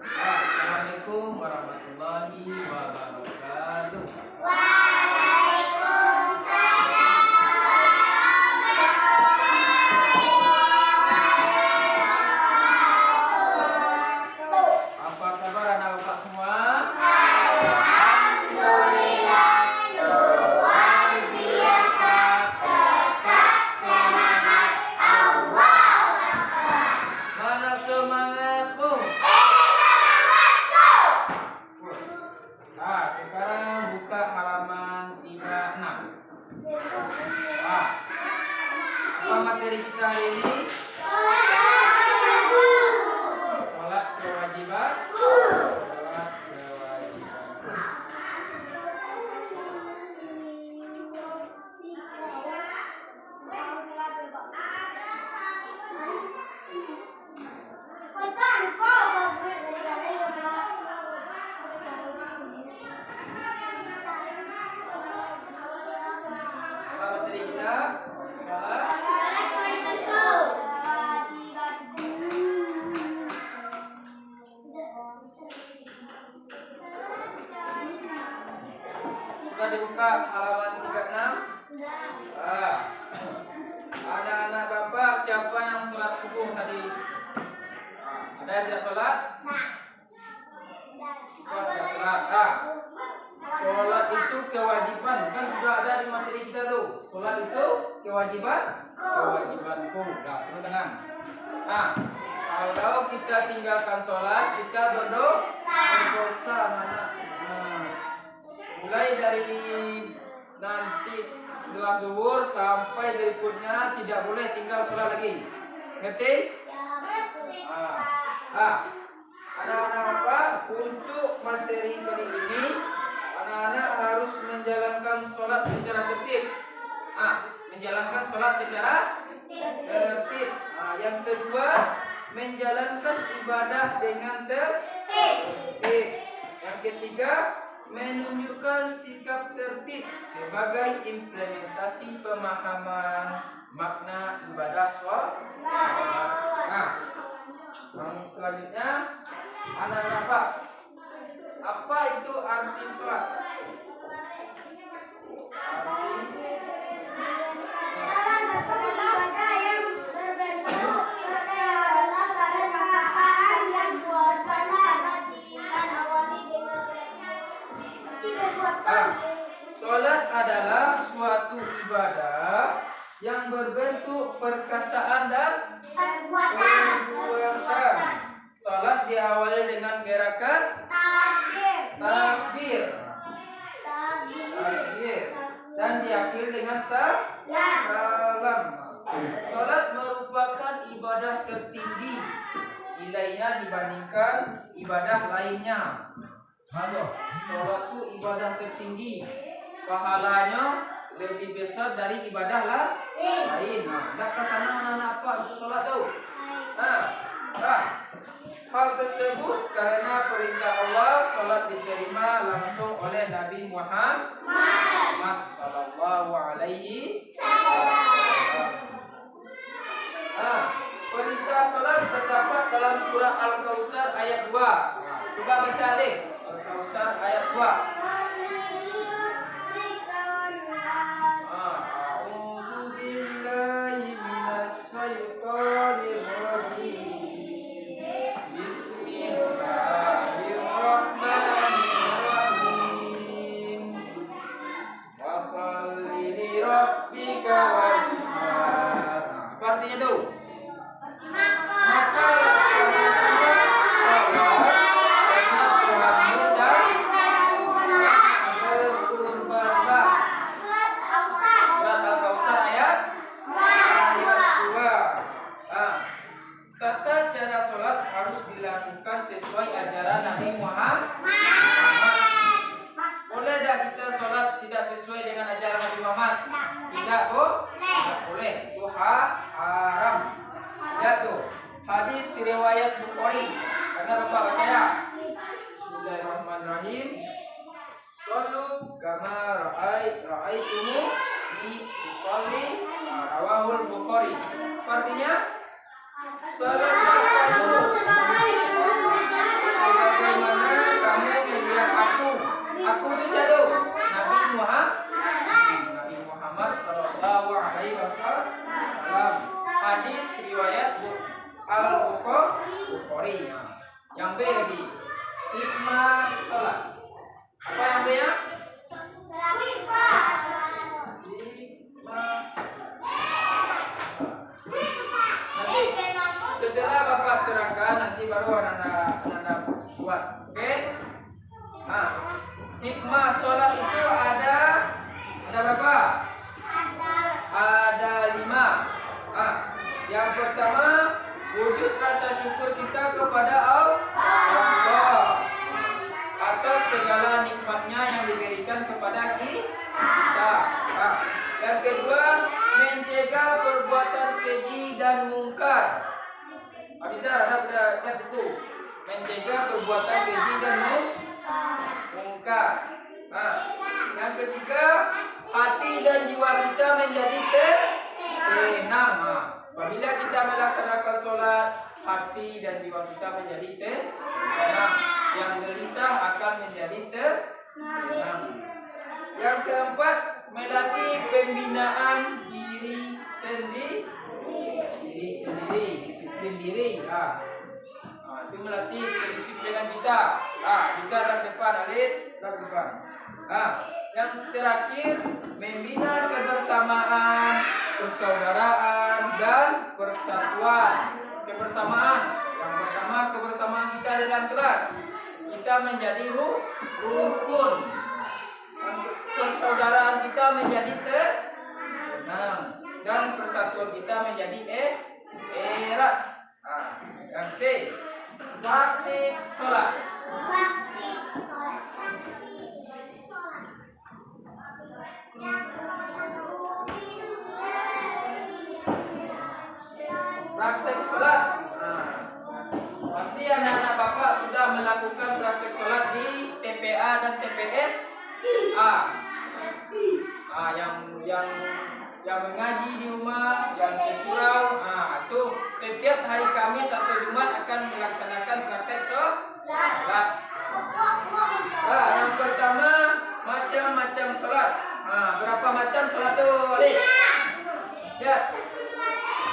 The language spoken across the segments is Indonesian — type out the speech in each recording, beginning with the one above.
Assalamualaikum warahmatullahi wabarakatuh. Apa kabar anak bapak semua? Alhamdulillah luar biasa, tetap semangat, Allah. Mana semangatmu? Nah, sekarang buka halaman 36. Apa materi kita hari ini? Sholat kewajiban. Sholat kewajiban. Apa materi kita? Sholat. Sudah dibuka halaman 36? Anak-anak bapak siapa yang sholat subuh tadi? Ada yang tidak sholat? Tidak sholat. Sholat itu kewajiban, kan sudah ada di materi kita tuh. Sholat itu kewajiban, kewajibanku. Nah, terus tenang. Kalau kita tinggalkan sholat, kita berdosa, anak. Mulai dari nanti setelah zuhur sampai berikutnya tidak boleh tinggal sholat lagi. Ngerti? Anak-anak apa? Untuk materi kali ini, anak-anak harus menjalankan sholat secara tertib. Menjalankan sholat secara tertib. Yang kedua, menjalankan ibadah dengan tertib. Yang ketiga, menunjukkan sikap tertib sebagai implementasi pemahaman makna ibadah sholat. Yang selanjutnya, anak-anak apa itu arti sholat? Sholat adalah suatu ibadah yang berbentuk perkataan dan perbuatan. Sholat diawali dengan gerakan takbir dan diakhiri dengan salam. Sholat merupakan ibadah tertinggi nilainya dibandingkan ibadah lainnya. Sholat itu ibadah tertinggi, pahalanya lebih besar dari ibadah lain. Nak kesana anak-anak apa untuk sholat tuh? Hal tersebut karena perintah Allah, sholat diterima langsung oleh Nabi Muhammad Sallallahu Alaihi Wasallam. Perintah sholat terdapat dalam surah Al-Kautsar ayat 2. Coba baca deh Al-Kautsar ayat 2. Artinya tuh maka berkurbanlah. Surat Al-Kautsar ayat 2. Tata cara sholat harus dilakukan sesuai ajaran Nabi Muhammad. Boleh tidak kita sholat tidak sesuai dengan ajaran Nabi Muhammad? Tidak boleh. Itu haram. Lihat tuh hadis riwayat Bukhari. Sebentar Bapak baca ya. Bismillahirrahmanirrahim. Shallu kama ra'aitumu usolli. Rawahul Bukhari. Artinya salatlah kamu sebagaimana kamu melihat aku. Aku itu siapa? Nabi Muhammad sallallahu alaihi wasallam. Hadis riwayat Al-Bukhari. Yang B lagi. Hikmah salat. Apa yang B ya? Nanti setelah Bapak terangkan nanti baru anda buat. Oke? Nah, hikmah sholat itu ada berapa? Ada 5. Yang pertama, wujud rasa syukur kita kepada Allah atas segala nikmatnya yang diberikan kepada kita. Yang kedua, mencegah perbuatan keji dan mungkar. Bisa lihat buku. Mencegah perbuatan keji dan mungkar. Yang ketiga, hati dan jiwa kita menjadi tenang. Apabila kita melaksanakan sholat, hati dan jiwa kita menjadi tenang. Yang gelisah akan menjadi tenang. Yang keempat, melatih pembinaan diri sendiri, disiplin diri. Itu melatih kedisiplinan kita. Bisa dari depan, Alif, dari depan. Yang terakhir, membina kebersamaan, persaudaraan, dan persatuan. Kebersamaan. Yang pertama, kebersamaan kita dalam kelas. Kita menjadi rukun. Persaudaraan kita menjadi tenang. Dan persatuan kita menjadi erat. Yang C, praktik sholat. Praktek sholat. Pasti anak-anak Bapak sudah melakukan praktek sholat di TPA dan TPS yang mengaji di rumah, yang di surau. Itu setiap hari Kamis atau Jumat akan melaksanakan praktek sholat. Yang pertama, macam-macam sholat. Berapa macam sholat tuh, Ali? Lihat.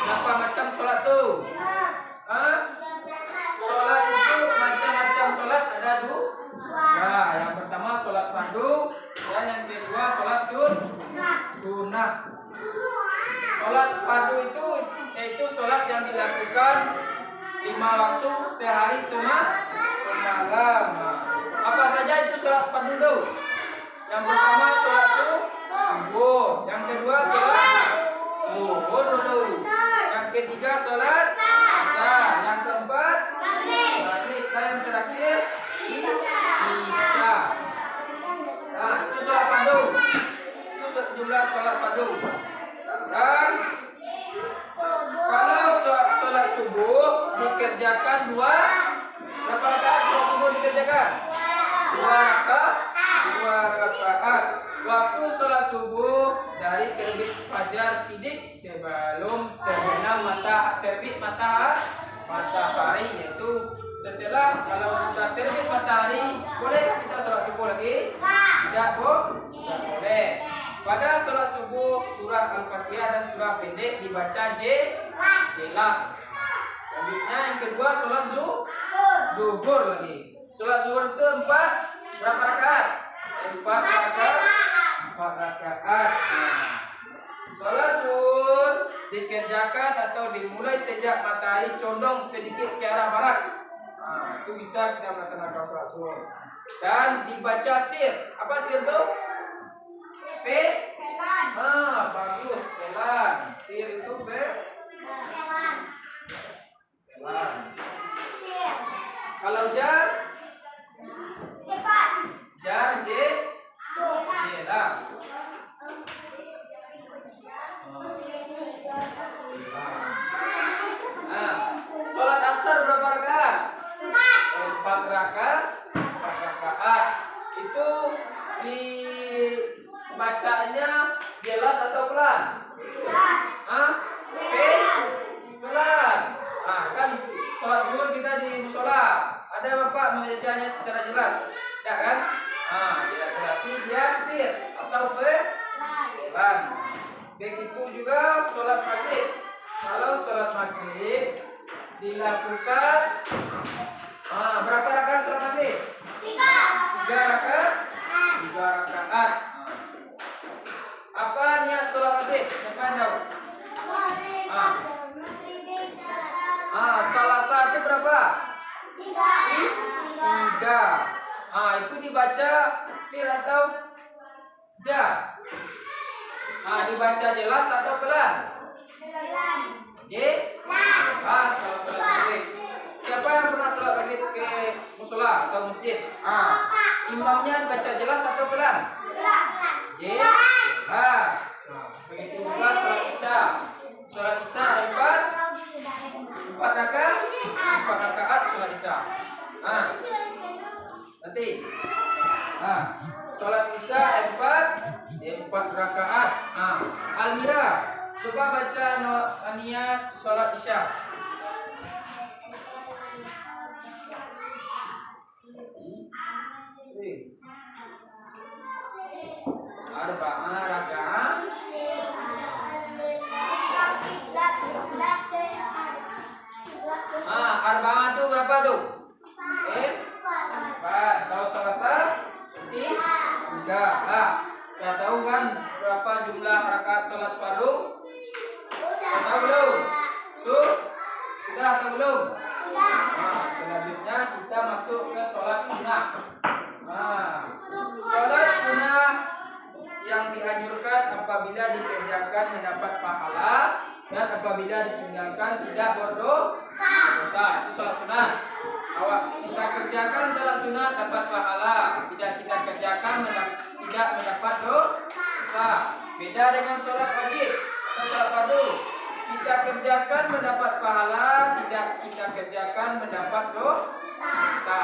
Berapa macam sholat tuh? Sholat itu macam-macam sholat ada dua. Yang pertama sholat fardu dan yang kedua sholat sunnah. Sholat fardu itu yaitu sholat yang dilakukan 5 waktu sehari semalam. Apa saja itu sholat fardu tuh? Yang pertama sholat subuh, yang kedua sholat zuhur dulu, yang ketiga sholat asar, yang keempat maghrib, dan yang terakhir isya. Itu sholat fardu. Itu jumlah sholat fardu. Dan kalau sholat subuh dikerjakan berapa rakaat sholat subuh dikerjakan? 2 rakaat. Waktu sholat subuh dari terbit fajar sidik sebelum terbit matahari, yaitu setelah kalau sudah terbit matahari, bolehkah kita sholat subuh lagi? Tidak boleh. Pada sholat subuh surah Al-Fatihah dan surah pendek dibaca jelas. Selanjutnya yang kedua sholat zuhur lagi. Sholat zuhur itu berapa rakaat? 4 rakaat. Sholat zuhur dikerjakan atau dimulai sejak matahari condong sedikit ke arah barat. Itu bisa kita melaksanakan sholat zuhur. Dan dibaca sir. Apa sir itu? Bagus. Pelan. Sir itu pelan. Kalau jar? Cepat. Jar jelas. Sholat asar berapa rakaat? 4. 4 rakaat. Itu dibacanya jelas atau pelan? Pelan. Kan sholat zuhur kita di musola. Ada bapak membacanya secara jelas, tidak kan? Ya berarti dia sir atau pelan. Begitu juga sholat maghrib. Kalau sholat maghrib dilakukan berapa rakaat sholat maghrib? 3 rakaat. Apa niat sholat maghrib? Siapa yang tahu? Salah satu berapa? 3. Itu dibaca sir atau ja? Dibaca jelas atau pelan? Jelas kalau sholat maghrib. Siapa yang pernah sholat maghrib ke musola atau masjid? Imamnya baca jelas atau pelan? Jelas. Begitu juga sholat isya. Sholat isya 4 rakaat sholat isya. Nanti. Sholat isya 4 rakaat. Almira, coba baca niat sholat isya. Arba'a rakaat. Arba'a itu berapa tuh? 4. Kalau selasa 3. Ya tahu kan berapa jumlah rakaat sholat fardu? Tahu belum? Sudah atau belum? Selanjutnya kita masuk ke sholat sunnah. Sholat sunnah yang dianjurkan apabila dikerjakan mendapat pahala dan apabila ditinggalkan tidak berdosa. Itu sholat sunnah. Kita kerjakan sholat sunnah dapat pahala, tidak kita kerjakan tidak mendapat dosa. Beda dengan sholat wajib atau sholat fardu. Kita kerjakan mendapat pahala, tidak kita kerjakan mendapat dosa.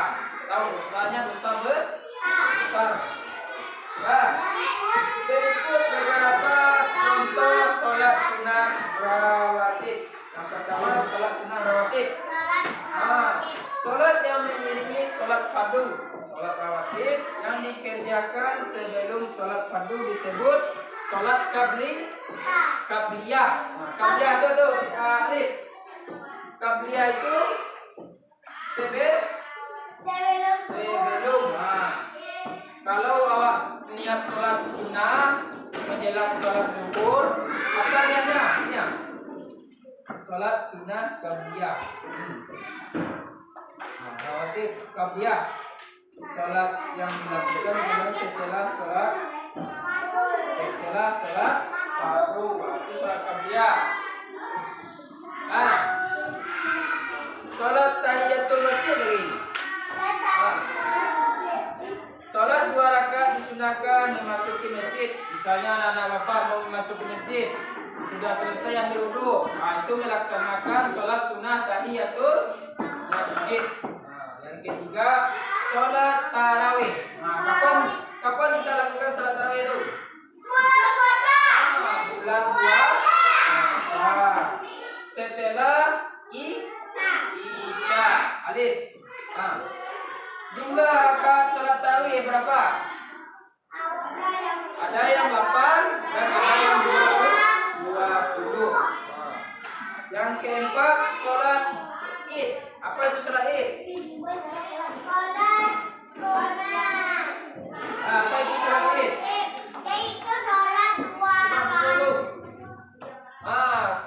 Tahu dosanya dosa besar. Berikut beberapa contoh sholat sunnah rawatib. Yang pertama sholat sunnah rawatib. Sholat yang mengiringi sholat fardu. Sholat rawatib yang dikerjakan sebelum sholat fardu disebut sholat qabliyah. Qabliyah itu tuh alif. Qabliyah itu sebelum. Kalau awak niat sholat sunnah menjelang sholat zuhur, apa niatnya? Sholat sunnah qabliyah. Rawatib qabliyah. Sholat yang dilakukan setelah sholat fardu. Itu sholat qabliyah. Sholat tahiyatul masjid lagi. Sholat 2 rakaat disunahkan memasuki masjid. Misalnya anak-anak bapak mau memasuki masjid, sudah selesai yang berwudu, itu melaksanakan sholat sunnah tahiyatul masjid. Yang ketiga, sholat tarawih. Kapan kita lakukan sholat tarawih itu? Bulan puasa. Setelah isya. Alif. Jumlah rakaat salat tarawih berapa? Ada yang 8 dan ada yang 20. Yang keempat sholat Id. Apa itu sholat Id? Apa itu sholat Id? Yaitu sholat 2 rakaat.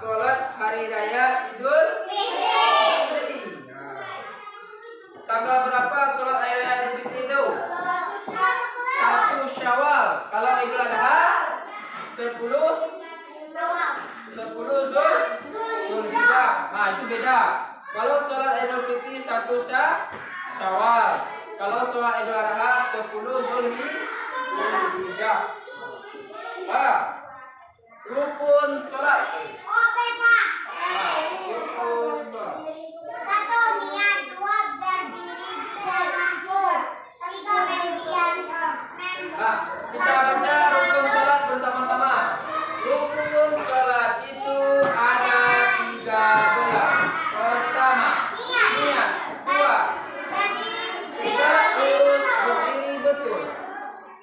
Sholat hari raya Idul Fitri. Tanggal berapa sholat hari raya Idul Fitri itu? 1 Syawal. Kalau Idul Adha 10 Zulhijjah. Itu beda. Kalau sholat Idul Fitri 1 Syawal. Kalau sholat Idul Adha 10 Zulhijjah. Rukun sholat. Rukun sholat. 1 niat, 2 berdiri, 3 betul.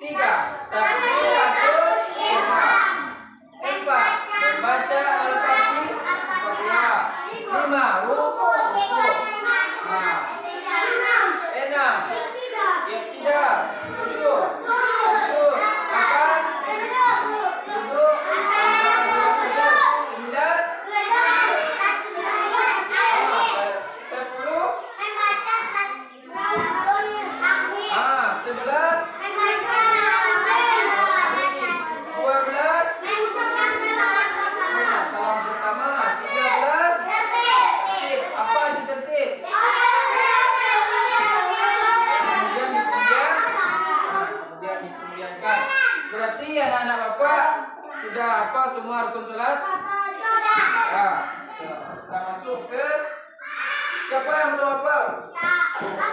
3. Takbiratul ihram. 4. Membaca Al-Fatihah. 5. Ruku. 6. Iktidal. 7. Sujud. 8. Duduk. 9. 10. 11. 12. Salam pertama. 13. Tertib. Apa itu tertib? Kemudian dikemudiankan. Berarti anak-anak Bapak sudah apa semua rukun salat? Nah, kita masuk ke siapa yang belum hafal?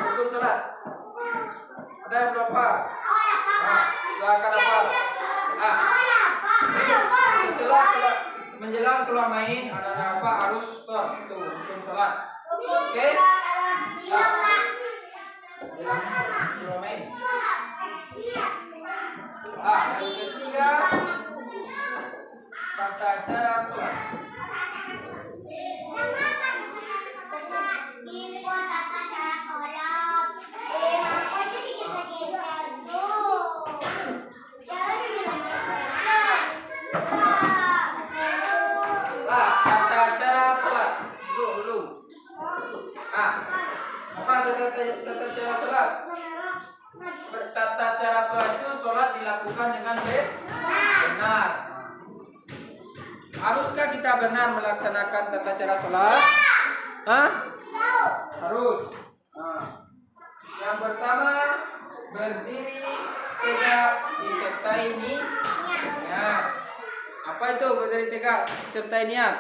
Rukun salat. Ada yang belum hafal? Nah, silakan hafal. Nah, setelah menjelang keluar main, anak-anak Bapak harus stop itu rukun salat. Oke? Nah, menjelang keluar main. Yang ketiga, tata cara sholat. Tata cara sholat. Dulu. Apa tata cara sholat? Tata cara sholat itu sholat dilakukan dengan benar. Haruskah kita benar melaksanakan tata cara sholat? Harus. Yang pertama, berdiri tegak disertai niat. Apa itu berdiri tegak disertai niat?